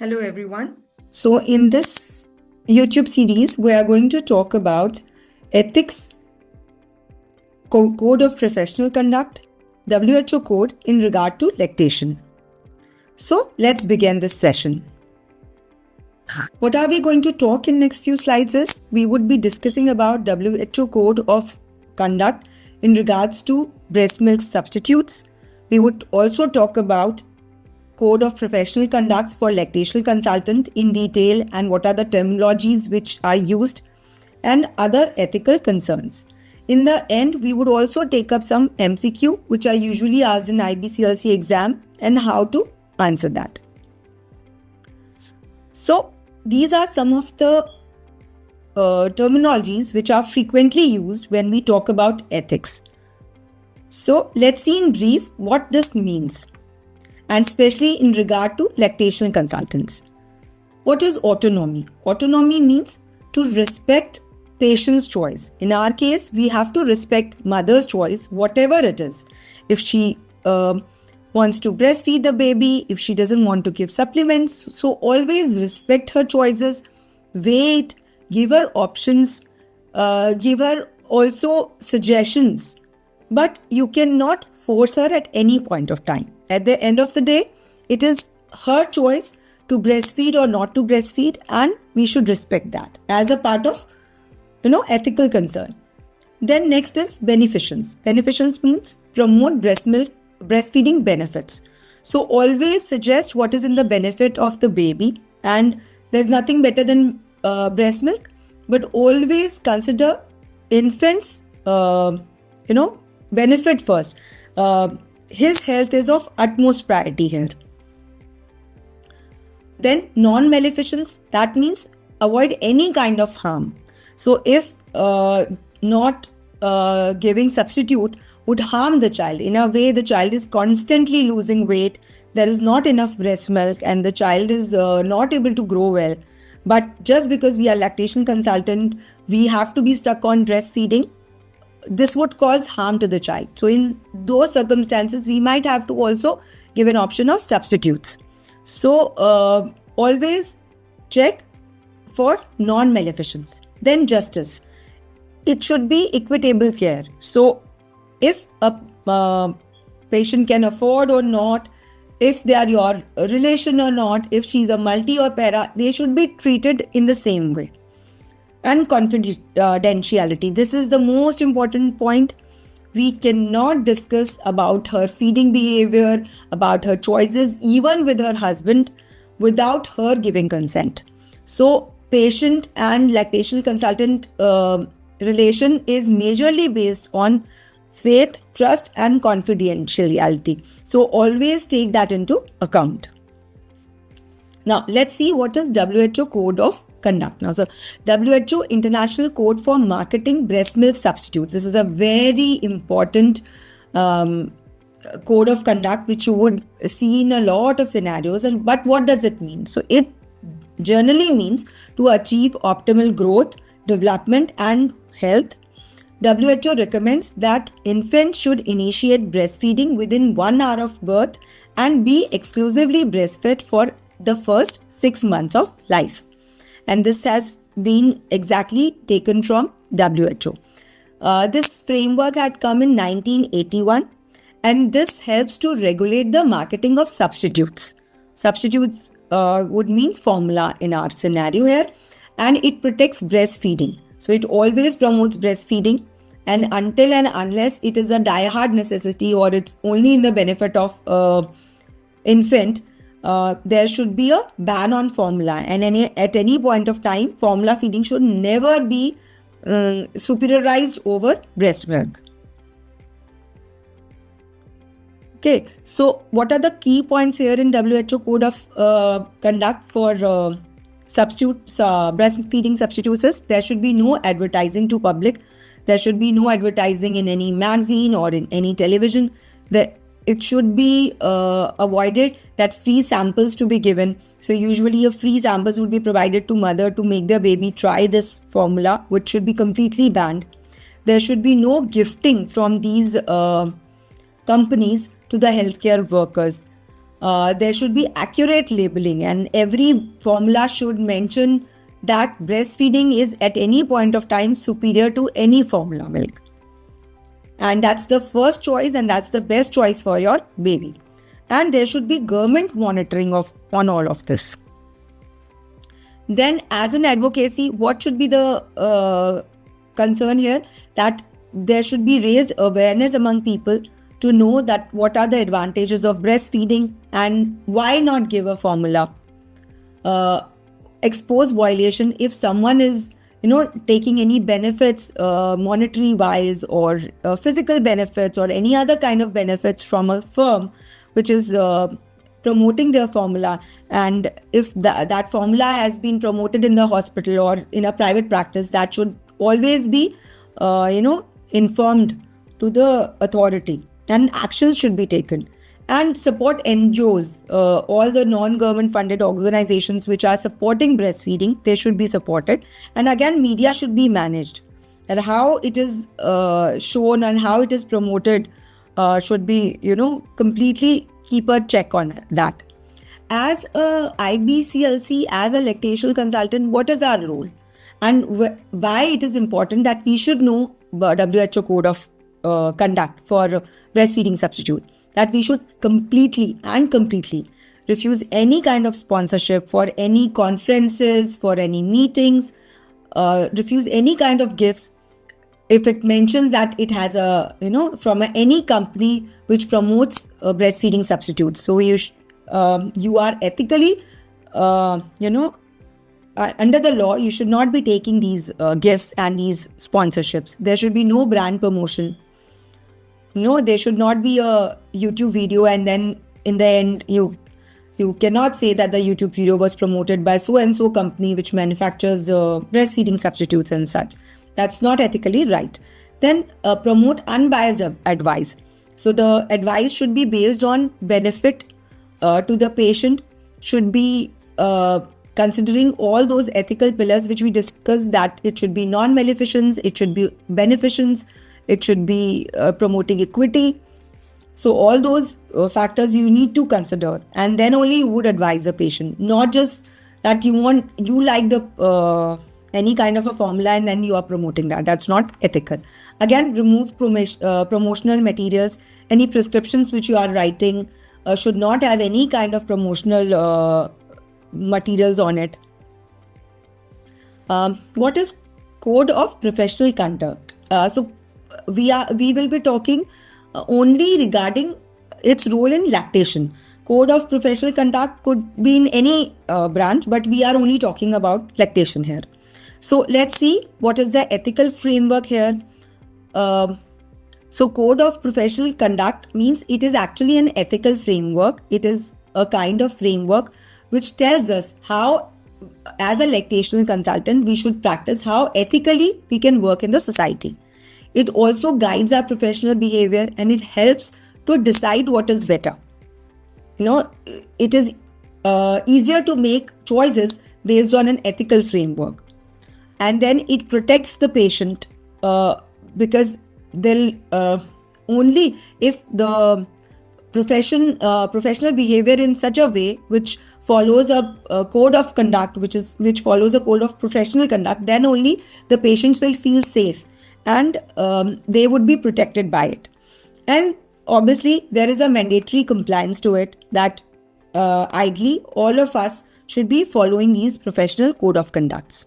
Hello, everyone. So, in this YouTube series, we are going to talk about ethics, code of professional conduct, WHO code in regard to lactation. So, let's begin this session. What are we going to talk in next few slides is we would be discussing about WHO code of conduct in regards to breast milk substitutes. We would also talk about code of professional conducts for lactational consultant in detail and what are the terminologies which are used and other ethical concerns. In the end, we would also take up some MCQ which are usually asked in IBCLC exam and how to answer that. So these are some of the terminologies which are frequently used when we talk about ethics. So let's see in brief what this means, and especially in regard to lactational consultants. What is autonomy? Autonomy means to respect patient's choice. In our case, we have to respect mother's choice, whatever it is. If she wants to breastfeed the baby, if she doesn't want to give supplements, so always respect her choices, wait, give her options, give her also suggestions. But you cannot force her at any point of time. At the end of the day, it is her choice to breastfeed or not to breastfeed, and we should respect that as a part of, ethical concern. Then next is beneficence. Beneficence means promote breastfeeding benefits. So always suggest what is in the benefit of the baby, and there's nothing better than breast milk, but always consider infants, benefit first. His health is of utmost priority here. Then non-maleficence, that means avoid any kind of harm. So if not giving substitute would harm the child, in a way the child is constantly losing weight, there is not enough breast milk and the child is not able to grow well. But just because we are lactation consultant, we have to be stuck on breastfeeding, this would cause harm to the child. So in those circumstances, we might have to also give an option of substitutes. So always check for non-maleficence. Then justice. It should be equitable care. So if a patient can afford or not, if they are your relation or not, if she's a multi or para, they should be treated in the same way. And confidentiality. This is the most important point. We cannot discuss about her feeding behavior, about her choices, even with her husband, without her giving consent. So patient and lactational consultant relation is majorly based on faith, trust, and confidentiality. So always take that into account. Now, let's see what is WHO Code of Conduct. Now, so WHO International Code for Marketing Breast Milk Substitutes. This is a very important code of conduct which you would see in a lot of scenarios. But what does it mean? So it generally means to achieve optimal growth, development, and health. WHO recommends that infants should initiate breastfeeding within 1 hour of birth and be exclusively breastfed for the first 6 months of life. And this has been exactly taken from WHO. This framework had come in 1981, and this helps to regulate the marketing of substitutes. Substitutes would mean formula in our scenario here, and it protects breastfeeding. So it always promotes breastfeeding, and until and unless it is a die-hard necessity or it's only in the benefit of infant, there should be a ban on formula, and at any point of time, formula feeding should never be superiorized over breast milk. Okay, so what are the key points here in WHO Code of Conduct for breastfeeding substitutes? There should be no advertising to public. There should be no advertising in any magazine or in any television. It should be avoided that free samples to be given. So usually a free samples would be provided to mother to make the baby try this formula, which should be completely banned. There should be no gifting from these companies to the healthcare workers. There should be accurate labeling, and every formula should mention that breastfeeding is at any point of time superior to any formula milk. And that's the first choice, and that's the best choice for your baby. And there should be government monitoring on all of this. Then, as an advocacy, what should be the concern here? That there should be raised awareness among people to know that what are the advantages of breastfeeding and why not give a formula. Expose violation if someone is taking any benefits, monetary wise, or physical benefits, or any other kind of benefits from a firm which is promoting their formula, and if that formula has been promoted in the hospital or in a private practice, that should always be informed to the authority, and actions should be taken. And support NGOs, all the non-government funded organizations which are supporting breastfeeding, they should be supported. And again, media should be managed, and how it is shown and how it is promoted should be completely keep a check on that. As a IBCLC, as a lactational consultant, what is our role, and why it is important that we should know WHO code of conduct for breastfeeding substitute, that we should completely refuse any kind of sponsorship for any conferences, for any meetings, refuse any kind of gifts if it mentions that it has from any company which promotes breastfeeding substitutes. So you are ethically under the law, you should not be taking these gifts and these sponsorships. There should be no brand promotion. No, there should not be a YouTube video and then in the end you cannot say that the YouTube video was promoted by so and so company which manufactures breastfeeding substitutes and such. That's not ethically right. Then promote unbiased advice. So the advice should be based on benefit to the patient, should be considering all those ethical pillars which we discussed, that it should be non-maleficence, it should be beneficence, it should be promoting equity. So all those factors you need to consider, and then only you would advise the patient, not just that you like the any kind of a formula and then you are promoting that. That's not ethical. Again, remove promotional materials. Any prescriptions which you are writing should not have any kind of promotional materials on it. What is code of professional conduct? So we will be talking only regarding its role in lactation. Code of professional conduct could be in any branch, but we are only talking about lactation here. So let's see what is the ethical framework here. So code of professional conduct means it is actually an ethical framework. It is a kind of framework which tells us how, as a lactational consultant, we should practice, how ethically we can work in the society. It also guides our professional behavior and it helps to decide what is better. It is easier to make choices based on an ethical framework. And then it protects the patient because they'll only if the professional behavior in such a way which follows a code of conduct, which follows a code of professional conduct, then only the patients will feel safe and they would be protected by it. And obviously there is a mandatory compliance to it, that ideally all of us should be following these professional code of conducts.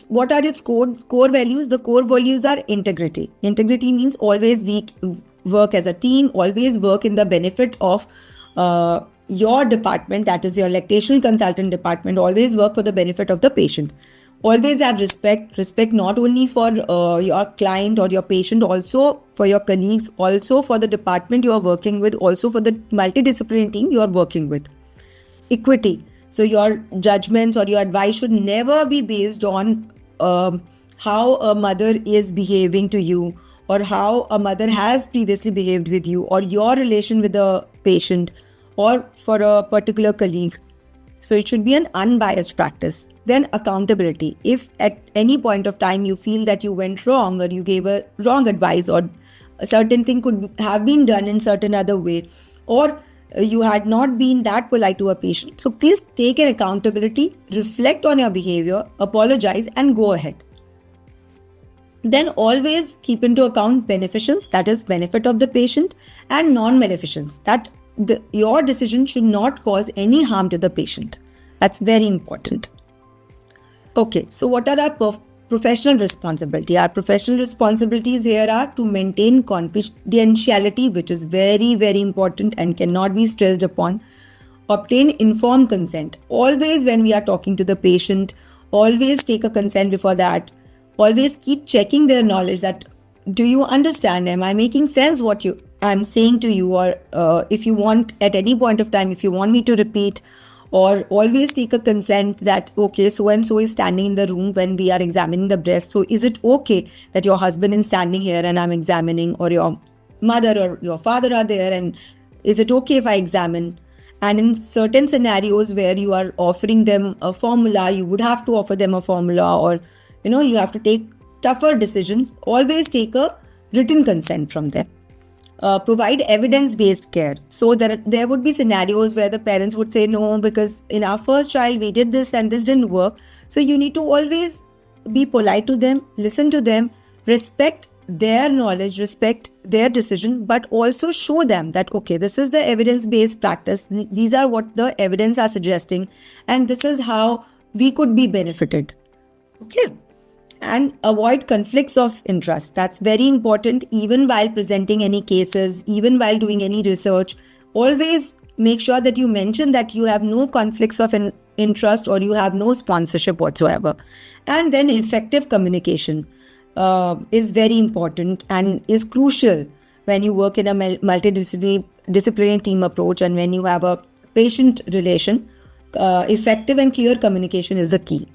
What are its core values? The core values are integrity. Integrity means always work as a team, always work in the benefit of your department, that is your lactational consultant department, always work for the benefit of the patient. Always have respect not only for your client or your patient, also for your colleagues, also for the department you are working with, also for the multidisciplinary team you are working with. Equity. So your judgments or your advice should never be based on how a mother is behaving to you, or how a mother has previously behaved with you, or your relation with the patient, or for a particular colleague. So it should be an unbiased practice. Then accountability. If at any point of time you feel that you went wrong, or you gave a wrong advice, or a certain thing could have been done in certain other way, or you had not been that polite to a patient. So please take an accountability, reflect on your behavior, apologize, and go ahead. Then always keep into account beneficence, that is benefit of the patient, and non-maleficence, that your decision should not cause any harm to the patient. That's very important. Okay, so what are our professional responsibility? Our professional responsibilities here are to maintain confidentiality, which is very, very important and cannot be stressed upon. Obtain informed consent. Always when we are talking to the patient, always take a consent before that. Always keep checking their knowledge, that do you understand? Am I making sense what I'm saying to you? Or if you want, at any point of time, if you want me to repeat, or always take a consent that, okay, so and so is standing in the room when we are examining the breast. So is it okay that your husband is standing here and I'm examining, or your mother or your father are there, and is it okay if I examine? And in certain scenarios where you are offering them a formula, you would have to offer them a formula, or you have to take tougher decisions. Always take a written consent from them. Provide evidence-based care. So there would be scenarios where the parents would say, no, because in our first child we did this and this didn't work. So you need to always be polite to them, listen to them, respect their knowledge, respect their decision, but also show them that, okay, this is the evidence-based practice. These are what the evidence are suggesting, and this is how we could be benefited. Okay. And avoid conflicts of interest. That's very important. Even while presenting any cases, even while doing any research, always make sure that you mention that you have no conflicts of interest, or you have no sponsorship whatsoever. And then effective communication is very important and is crucial when you work in a multidisciplinary team approach, and when you have a patient relation. Effective and clear communication is the key.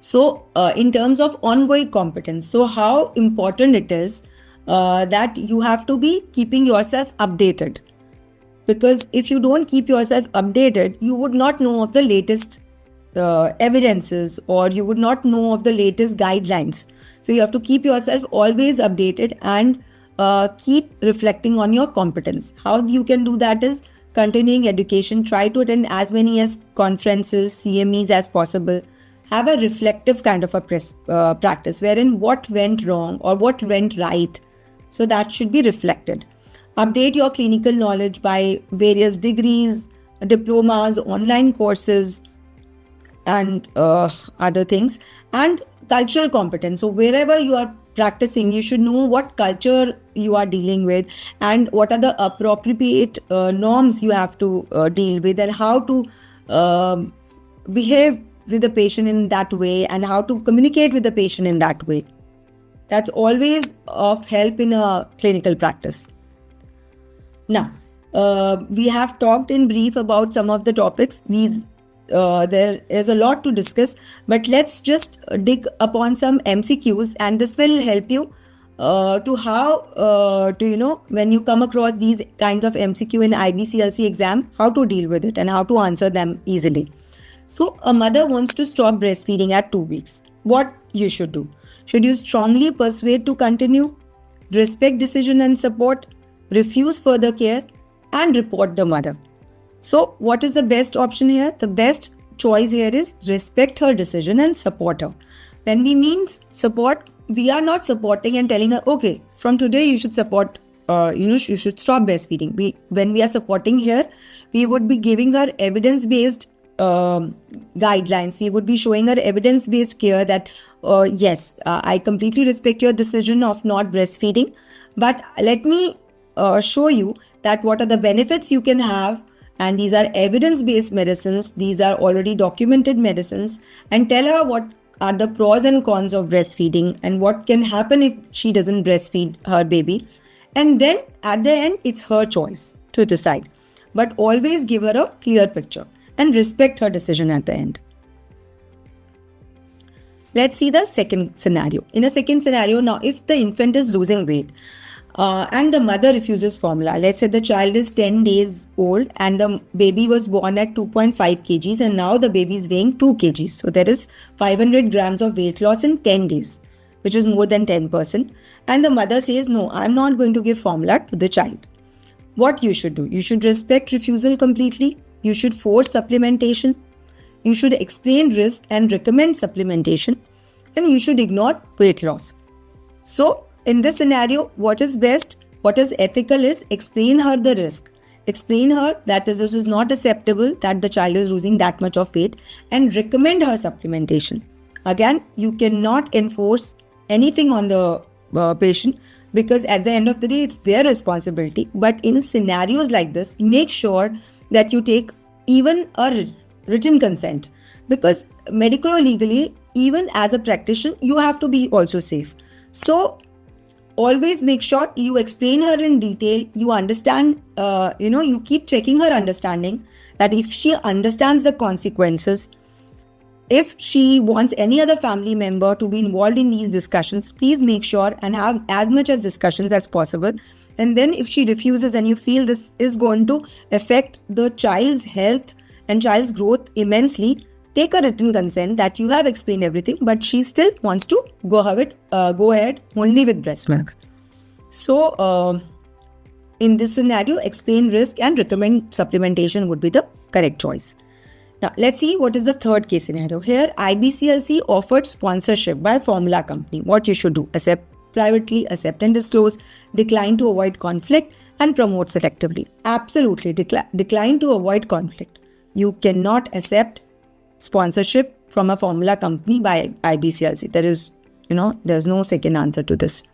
So in terms of ongoing competence, so how important it is that you have to be keeping yourself updated. Because if you don't keep yourself updated, you would not know of the latest evidences, or you would not know of the latest guidelines. So you have to keep yourself always updated, and keep reflecting on your competence. How you can do that is continuing education. Try to attend as many as conferences, CMEs as possible. Have a reflective kind of a practice, wherein what went wrong or what went right. So that should be reflected. Update your clinical knowledge by various degrees, diplomas, online courses, and other things. And cultural competence. So wherever you are practicing, you should know what culture you are dealing with, and what are the appropriate norms you have to deal with, and how to behave with the patient in that way, and how to communicate with the patient in that way. That's always of help in a clinical practice. Now, we have talked in brief about some of the topics. There is a lot to discuss, but let's just dig upon some MCQs, and this will help you to how when you come across these kinds of MCQ in IBCLC exam, how to deal with it and how to answer them easily. So a mother wants to stop breastfeeding at 2 weeks. What you should do? Should you strongly persuade to continue, respect decision and support, refuse further care, and report the mother? So what is the best option here? The best choice here is respect her decision and support her. When we mean support, we are not supporting and telling her, okay, from today you should support, you should stop breastfeeding. When we are supporting here, we would be giving her evidence-based guidelines. We would be showing her evidence-based care that yes, I completely respect your decision of not breastfeeding, but let me show you that what are the benefits you can have, and these are evidence-based medicines, these are already documented medicines, and tell her what are the pros and cons of breastfeeding and what can happen if she doesn't breastfeed her baby. And then at the end, it's her choice to decide, but always give her a clear picture and respect her decision at the end. Let's see the second scenario. In a second scenario, now if the infant is losing weight and the mother refuses formula, let's say the child is 10 days old and the baby was born at 2.5 kgs and now the baby is weighing 2 kgs. So there is 500 grams of weight loss in 10 days, which is more than 10%. And the mother says, no, I'm not going to give formula to the child. what you should do. You should respect refusal completely. You should force supplementation. You should explain risk and recommend supplementation. And you should ignore weight loss. So, in this scenario, what is best, what is ethical is explain her the risk. Explain her that this is not acceptable, that the child is losing that much of weight, and recommend her supplementation. Again, you cannot enforce anything on the patient, because at the end of the day, it's their responsibility. But in scenarios like this, make sure that you take even a written consent, because medical or legally, even as a practitioner, you have to be also safe. So always make sure you explain her in detail. You understand, you keep checking her understanding, that if she understands the consequences, if she wants any other family member to be involved in these discussions, please make sure and have as much as discussions as possible. And then if she refuses and you feel this is going to affect the child's health and child's growth immensely, take a written consent that you have explained everything, but she still wants to go ahead only with breast milk. So in this scenario, explain risk and recommend supplementation would be the correct choice. Now, let's see what is the third case scenario. Here, IBCLC offered sponsorship by formula company. What you should do: accept privately, accept and disclose, decline to avoid conflict, and promote selectively. Absolutely, decline to avoid conflict. You cannot accept sponsorship from a formula company by IBCLC. There's no second answer to this.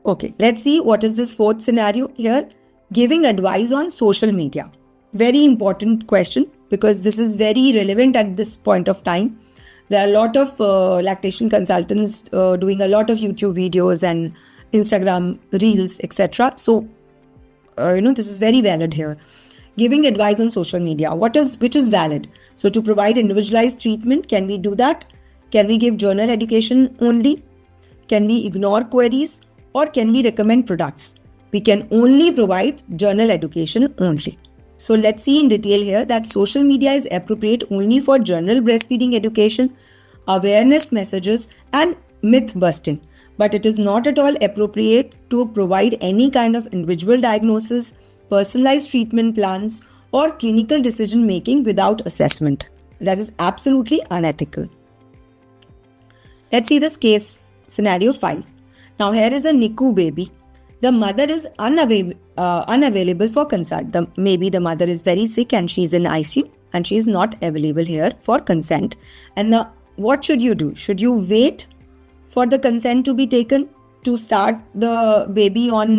Okay, let's see what is this fourth scenario here. Giving advice on social media. Very important question, because this is very relevant at this point of time. There are a lot of lactation consultants doing a lot of YouTube videos and Instagram reels, etc. So, this is very valid here. Giving advice on social media, which is valid. So, to provide individualized treatment, can we do that? Can we give journal education only? Can we ignore queries? Or can we recommend products? We can only provide journal education only. So let's see in detail here that social media is appropriate only for general breastfeeding education, awareness messages, and myth busting. But it is not at all appropriate to provide any kind of individual diagnosis, personalized treatment plans, or clinical decision making without assessment. That is absolutely unethical. Let's see this case scenario 5. Now here is a NICU baby. The mother is unavailable for consult. Maybe the mother is very sick and she is in ICU and she is not available here for consent. And what should you do? Should you wait for the consent to be taken to start the baby on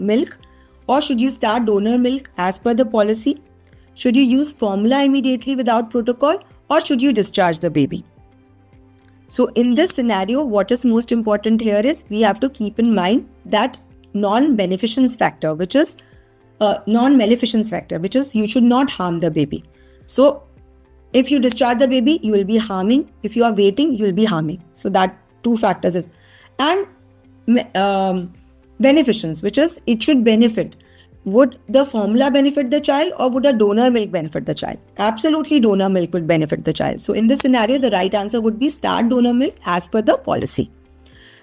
milk? Or should you start donor milk as per the policy? Should you use formula immediately without protocol? Or should you discharge the baby? So in this scenario, what is most important here is we have to keep in mind that non-beneficence factor, which is non-maleficence factor, which is you should not harm the baby. So if you discharge the baby, you will be harming. If you are waiting, you will be harming. So that two factors is. And beneficence, which is it should benefit. Would the formula benefit the child or would a donor milk benefit the child? Absolutely, donor milk would benefit the child. So in this scenario, the right answer would be start donor milk as per the policy.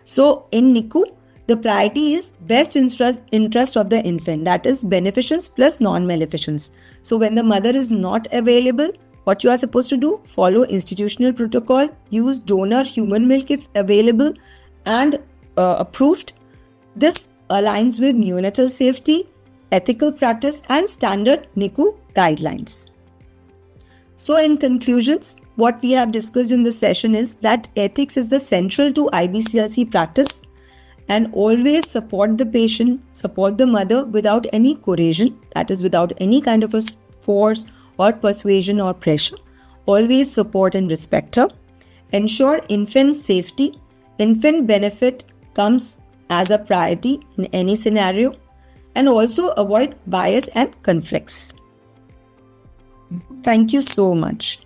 So in NICU, the priority is best interest of the infant, that is beneficence plus non-maleficence. So when the mother is not available, what you are supposed to do? Follow institutional protocol, use donor human milk if available and approved. This aligns with neonatal safety, ethical practice and standard NICU guidelines. So in conclusions, what we have discussed in this session is that ethics is the central to IBCLC practice, and always support the patient, support the mother without any coercion, that is without any kind of a force or persuasion or pressure. Always support and respect her. Ensure infant safety. Infant benefit comes as a priority in any scenario. And also avoid bias and conflicts. Thank you so much.